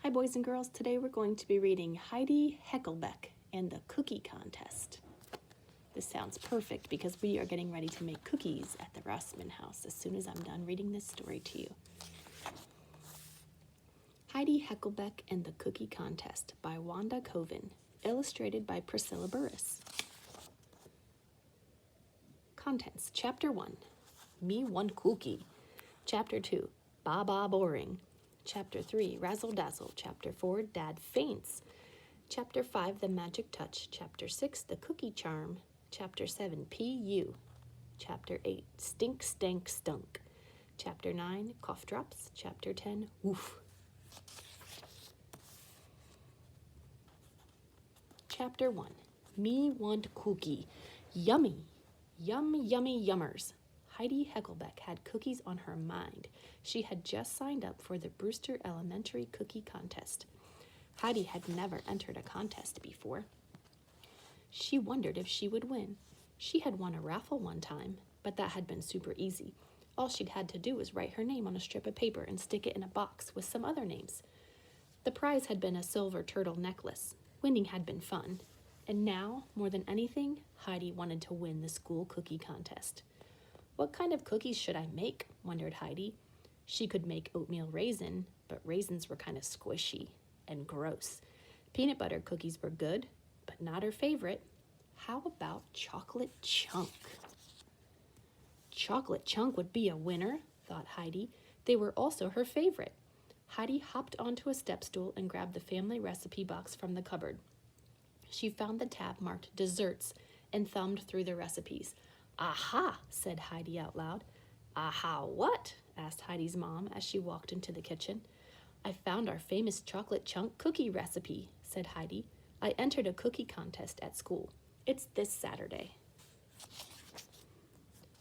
Hi boys and girls, today we're going to be reading Heidi, Heckelbeck, and the Cookie Contest. This sounds perfect because we are getting ready to make cookies at the Rossman house as soon as I'm done reading this story to you. Heidi, Heckelbeck, and the Cookie Contest by Wanda Coven, illustrated by Priscilla Burris. Contents, Chapter 1, Me One Cookie. Chapter 2, Ba Boring. Chapter 3, Razzle Dazzle. Chapter 4, Dad Faints. Chapter 5, The Magic Touch. Chapter 6, The Cookie Charm. Chapter 7, P.U. Chapter 8, Stink Stank Stunk. Chapter 9, Cough Drops. Chapter 10, Woof. Chapter 1, Me Want Cookie. Yummy. Yum, yummy yummers. Heidi Heckelbeck had cookies on her mind. She had just signed up for the Brewster Elementary Cookie Contest. Heidi had never entered a contest before. She wondered if she would win. She had won a raffle one time, but that had been super easy. All she'd had to do was write her name on a strip of paper and stick it in a box with some other names. The prize had been a silver turtle necklace. Winning had been fun. And now, more than anything, Heidi wanted to win the school cookie contest. What kind of cookies should I make? Wondered Heidi. She could make oatmeal raisin, but raisins were kind of squishy and gross. Peanut butter cookies were good, but not her favorite. How about chocolate chunk? Chocolate chunk would be a winner, thought Heidi. They were also her favorite. Heidi hopped onto a step stool and grabbed the family recipe box from the cupboard. She found the tab marked Desserts and thumbed through the recipes. Aha, said Heidi out loud. Aha what? Asked Heidi's mom as she walked into the kitchen. I found our famous chocolate chunk cookie recipe, said Heidi. I entered a cookie contest at school. It's this Saturday.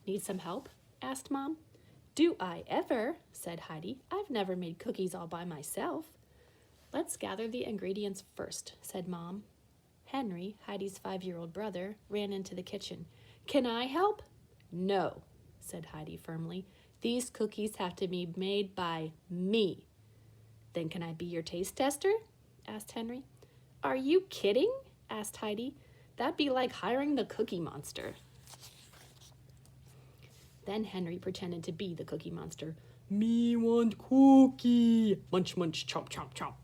Need some help? Asked Mom. Do I ever? Said Heidi. I've never made cookies all by myself. Let's gather the ingredients first, said Mom. Henry, Heidi's 5-year-old brother, ran into the kitchen. Can I help? No, said Heidi firmly. These cookies have to be made by me. Then can I be your taste tester? Asked Henry. Are you kidding? Asked Heidi. That'd be like hiring the Cookie Monster. Then Henry pretended to be the Cookie Monster. Me want cookie. Munch, munch, chomp, chomp, chomp.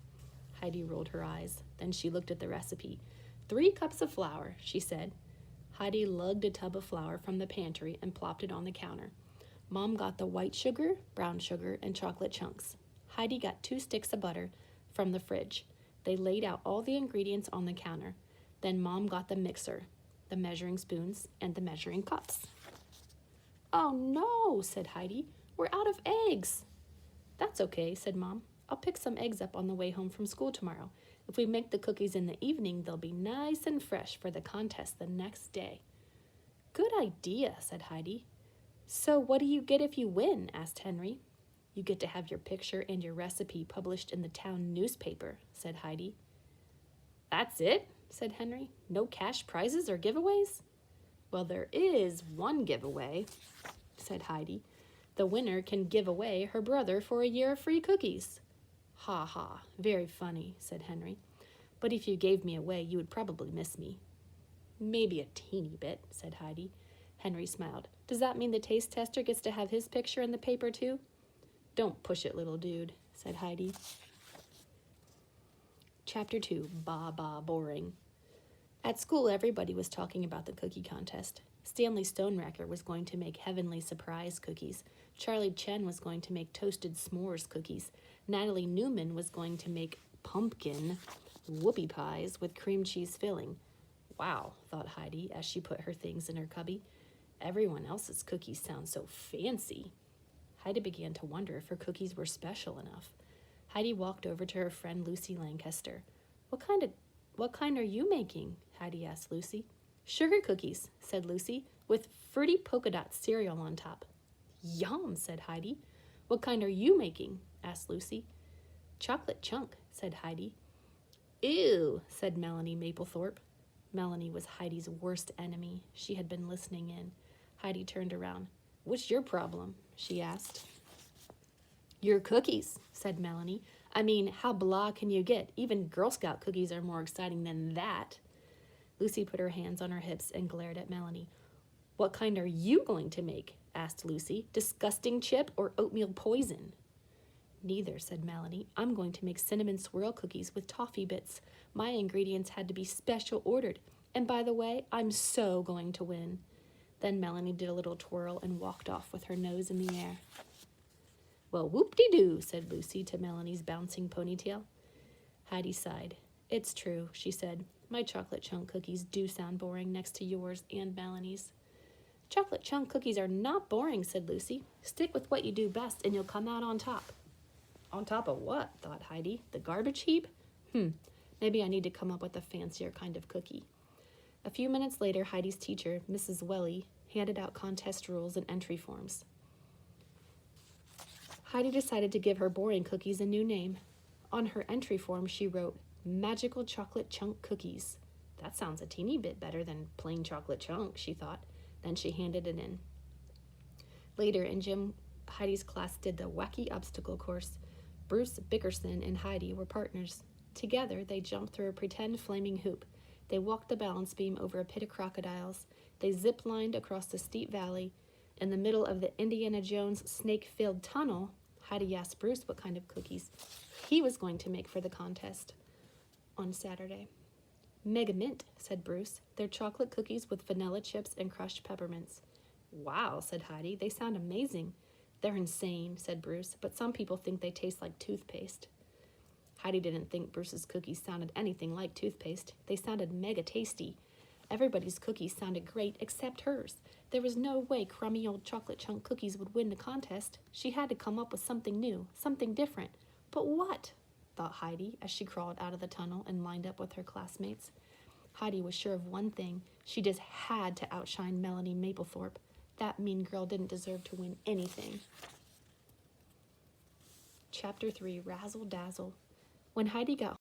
Heidi rolled her eyes. Then she looked at the recipe. 3 cups of flour, she said. Heidi lugged a tub of flour from the pantry and plopped it on the counter. Mom got the white sugar, brown sugar, and chocolate chunks. Heidi got 2 sticks of butter from the fridge. They laid out all the ingredients on the counter. Then Mom got the mixer, the measuring spoons, and the measuring cups. Oh no, said Heidi. We're out of eggs. That's okay, said Mom. I'll pick some eggs up on the way home from school tomorrow. If we make the cookies in the evening, they'll be nice and fresh for the contest the next day. Good idea, said Heidi. So what do you get if you win? Asked Henry. You get to have your picture and your recipe published in the town newspaper, said Heidi. That's it, said Henry. No cash prizes or giveaways? Well, there is one giveaway, said Heidi. The winner can give away her brother for a year of free cookies. Ha ha, very funny, said Henry. But if you gave me away, you would probably miss me. Maybe a teeny bit, said Heidi. Henry smiled. Does that mean the taste tester gets to have his picture in the paper too? Don't push it, little dude, said Heidi. Chapter 2, Ba Boring. At school, everybody was talking about the cookie contest. Stanley Stoneracker was going to make heavenly surprise cookies. Charlie Chen was going to make toasted s'mores cookies. Natalie Newman was going to make pumpkin whoopie pies with cream cheese filling. Wow, thought Heidi as she put her things in her cubby. Everyone else's cookies sound so fancy. Heidi began to wonder if her cookies were special enough. Heidi walked over to her friend Lucy Lancaster. What kind are you making? Heidi asked Lucy. Sugar cookies, said Lucy, with fruity polka dot cereal on top. Yum, said Heidi. What kind are you making? Asked Lucy. Chocolate chunk, said Heidi. Ew, said Melanie Mapplethorpe. Melanie was Heidi's worst enemy. She had been listening in. Heidi turned around. What's your problem? She asked. Your cookies, said Melanie. I mean, how blah can you get? Even Girl Scout cookies are more exciting than that. Lucy put her hands on her hips and glared at Melanie. What kind are you going to make? Asked Lucy. Disgusting chip or oatmeal poison? Neither, said Melanie. I'm going to make cinnamon swirl cookies with toffee bits. My ingredients had to be special ordered. And by the way, I'm so going to win. Then Melanie did a little twirl and walked off with her nose in the air. Well, whoop-de-doo, said Lucy to Melanie's bouncing ponytail. Heidi sighed. It's true, she said. My chocolate chunk cookies do sound boring next to yours and Melanie's. Chocolate chunk cookies are not boring, said Lucy. Stick with what you do best and you'll come out on top. On top of what? Thought Heidi. The garbage heap? Maybe I need to come up with a fancier kind of cookie. A few minutes later, Heidi's teacher, Mrs. Welly, handed out contest rules and entry forms. Heidi decided to give her boring cookies a new name. On her entry form, she wrote, Magical Chocolate Chunk Cookies. That sounds a teeny bit better than plain chocolate chunk, she thought. Then she handed it in. Later in gym, Heidi's class did the wacky obstacle course. Bruce Bickerson and Heidi were partners. Together, they jumped through a pretend flaming hoop. They walked the balance beam over a pit of crocodiles. They zip-lined across the steep valley. In the middle of the Indiana Jones snake-filled tunnel, Heidi asked Bruce what kind of cookies he was going to make for the contest on Saturday. Mega Mint, said Bruce. They're chocolate cookies with vanilla chips and crushed peppermints. Wow, said Heidi. They sound amazing. They're insane, said Bruce, but some people think they taste like toothpaste. Heidi didn't think Bruce's cookies sounded anything like toothpaste. They sounded mega tasty. Everybody's cookies sounded great except hers. There was no way crummy old chocolate chunk cookies would win the contest. She had to come up with something new, something different. But what? Thought Heidi as she crawled out of the tunnel and lined up with her classmates. Heidi was sure of one thing. She just had to outshine Melanie Maplethorpe. That mean girl didn't deserve to win anything. Chapter 3, Razzle Dazzle. When Heidi got